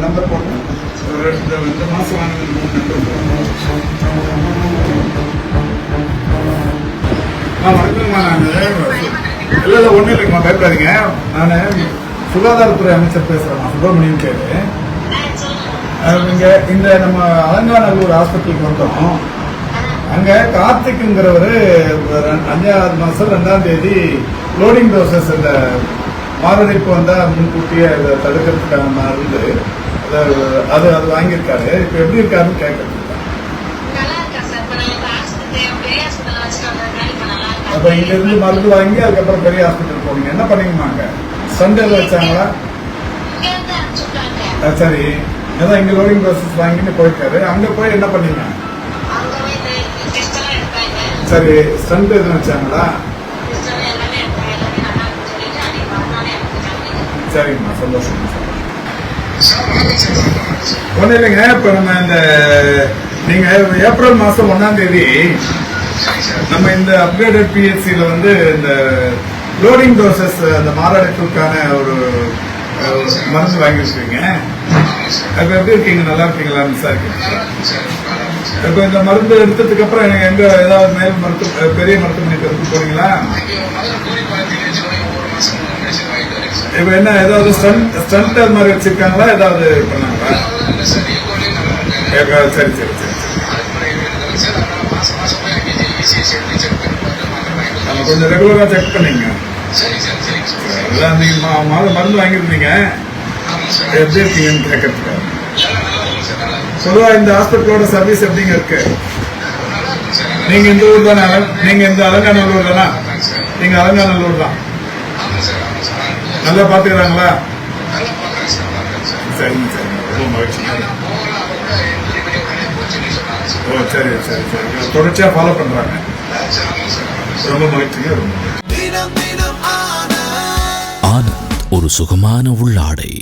Number போடுங்க. இந்த மாதம் வாங்கினது 3 நம்பர் போடணும். வணக்கங்கம்மா. நான் இல்லை ஒன்றும் இல்லைங்கம்மா, பயப்படாதீங்க. நான் சுகாதாரத்துறை அமைச்சர் பேசுகிறேன், சுப்பிரமணியம் பேரு. இங்கே இந்த நம்ம அலங்காநல்லூர் ஹாஸ்பிட்டலுக்கு வந்தோம். அங்கே கார்த்திக்குங்கிறவர் 5வது மாதம் 2ஆம் தேதி லோடிங் டோசஸ் இந்த மாரடைப்பு வந்தால் முன்கூட்டியே அதை தடுக்கிறதுக்கான மருந்து அது வாங்கியிருக்காரு. இப்போ எப்படி இருக்காருன்னு கேட்கறதுக்கு. அப்போ இங்கேருந்து மருந்து வாங்கி அதுக்கப்புறம் பெரிய ஹாஸ்பிட்டல் போனீங்க. என்ன பண்ணீங்கம்மா? அங்கே சண்டேல வச்சாங்களா? சரி, அதான் இங்கே லோடிங் டோசஸ் வாங்கிட்டு போயிருக்காரு. அங்கே போய் என்ன பண்ணீங்க? சரி, ஸ்டண்ட் எதுவும் வச்சாங்களா? சரிங்கம்மா, சந்தோஷம். ஒன்றும் இல்லைங்க. இப்போ நம்ம இந்த நீங்கள் ஏப்ரல் மாதம் 1ஆம் தேதி நம்ம இந்த அப்கிரேடட் பிஹெச்சியில் வந்து இந்த லோடிங் டோசஸ் அந்த மாரடைப்புக்கான ஒரு மருந்து வாங்கியிருக்கீங்க. அப்போ எப்படி இருக்கீங்க? நல்லா இருக்கீங்களான்னு விசாரிக்கிறீங்க. இப்போ இந்த மருந்து எடுத்ததுக்கு அப்புறம் எனக்கு எங்க ஏதாவது மேல் பெரிய மருத்துவமனைக்கு எடுத்து போனீங்களா? இப்ப என்ன ஏதாவது ஸ்டண்ட் அது மாதிரி வச்சிருக்காங்களா? ஏதாவது பண்ணாங்களா? சரி சரி சரி. நம்ம கொஞ்சம் ரெகுலரா செக் பண்ணீங்க. நீங்க மருந்து வாங்கியிருந்தீங்க, எப்படி இருக்கீங்கன்னு கேட்கறதுக்கு. பொதுவா இந்த ஹாஸ்பிட்டலோட சர்வீஸ் எப்படிங்க இருக்கு? நீங்க இந்த ஊர் தானே? நீங்க இந்த அலங்காநல்லூர் தானா? நீங்க அலங்காநல்லூர் தான். நல்லா பாத்துக்கிறாங்களா? சரிங்க சரிங்க, ரொம்ப மகிழ்ச்சி. ஓ சரி சரி சரி, தொடர்ச்சியா ஃபாலோ பண்றாங்க. ரொம்ப மகிழ்ச்சிங்க, ரொம்ப மகிழ்ச்சி. ஆனந்த், ஒரு சுகமான உள்ளாடை.